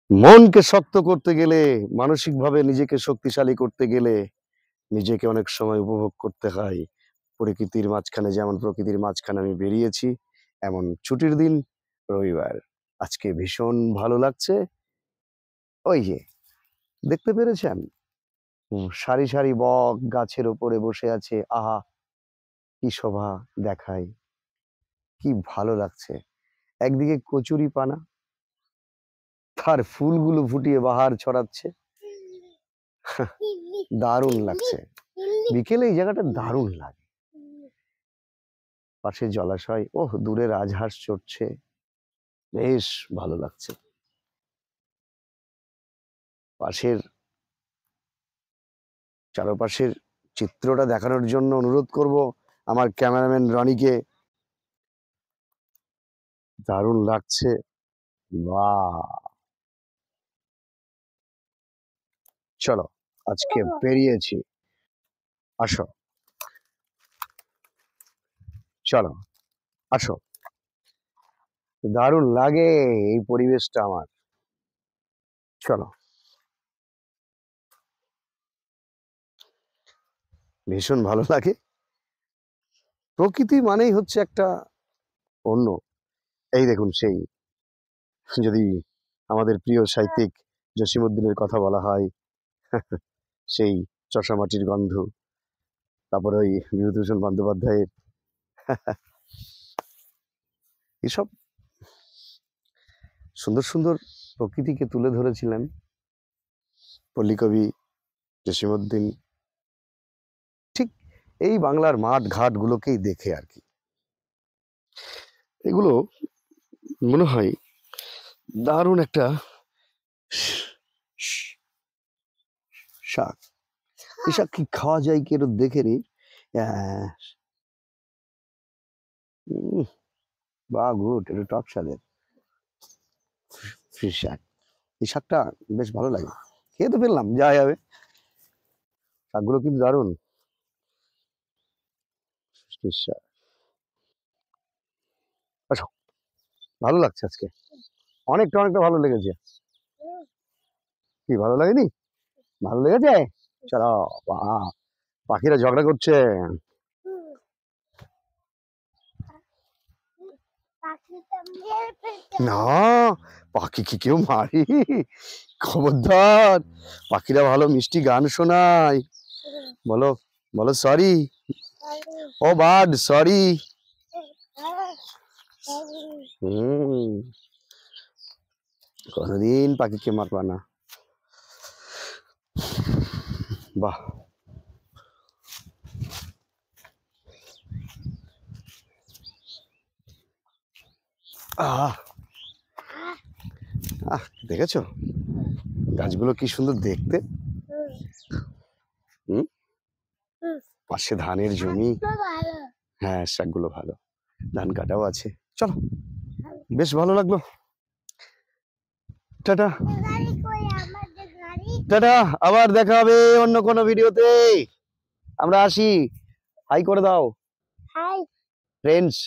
মনকে শক্ত করতে গেলে, মানসিকভাবে নিজেকে শক্তিশালী করতে গেলে নিজেকে অনেক সময় উপভোগ করতে হয়। প্রকৃতির মাঝখানে, যেমন প্রকৃতির মাঝখানে আমি বেরিয়েছি, এমন ছুটির দিন রবিবার। আজকে ভীষণ ভালো লাগছে। ওই যে দেখতে পেরেছেন? সারি, সারি বক গাছের উপরে বসে আছে। আহা! কি শোভা দেখায়, কি ভালো লাগছে। একদিকে কচুরিপানা, তার ফুলগুলো ফুটিয়ে বাহার ছড়াচ্ছে। দারুণ লাগছে। বিকেলে এই জায়গাটা দারুণ লাগে। পাশে জলাশয়, ওহ দূরে রাজহাঁস চড়ছে, বেশ ভালো লাগছে। পাশের চারপাশের চিত্রটা দেখানোর জন্য অনুরোধ করব আমার ক্যামেরাম্যান রনিকে। দারুণ লাগছে। বাহ! চলো, আজকে বেরিয়েছি। আসো, চলো, আসো। দারুণ লাগে এই পরিবেশটা আমার। চলো। ভীষণ ভালো লাগে। প্রকৃতি মানেই হচ্ছে একটা অন্য। এই দেখুন, সেই যদি আমাদের প্রিয় সাহিত্যিক জসীমউদ্দিনের কথা বলা হয়, সেই চষা মাটির গন্ধ, তারপরে ওই বিভূতিভূষণ বন্দ্যোপাধ্যায়ের এসব সুন্দর সুন্দর প্রকৃতিকে তুলে ধরেছিলেন পল্লীকবি জসীমউদ্দিন। ঠিক এই বাংলার মাঠ ঘাট গুলোকেই দেখে আর কি, এগুলো মনে হয় দারুণ একটা শাক। এই শাক কি খাওয়া যায় কি একটু দেখে নি। বা গুড, একটু টক স্বাদের ফিশ শাক। এই শাকটা বেশ ভালো লাগে, খেয়ে তো ফেললাম, যা যাবে। শাকগুলো কিন্তু দারুণ। ফিশ শাক, আসো। ভালো লাগছে আজকে, অনেকটা অনেকটা ভালো লেগেছে। কি ভালো লাগেনি? ভালো লেগেছে। চলো, বাহ, পাখিরা ঝগড়া করছে। না, পাখি কি কেউ মারি? খবরদার, পাখিরা ভালো মিষ্টি গান শোনায়। বলো, বলো সরি। ও বার্ড, সরি। কোনদিন পাখিকে মারবা না। বাহ, আহ আহ দেখেছো গাছগুলো কি সুন্দর দেখতে। হুম, পাশে ধানের জমি। হ্যাঁ, শাকগুলো ভালো, ধান কাটাও আছে। চলো, বেশ ভালো লাগলো। টাটা, টাটা, আবার দেখা হবে অন্য কোনো ভিডিওতে। আমরা আসি। হাই করে দাও ফ্রেন্ডস।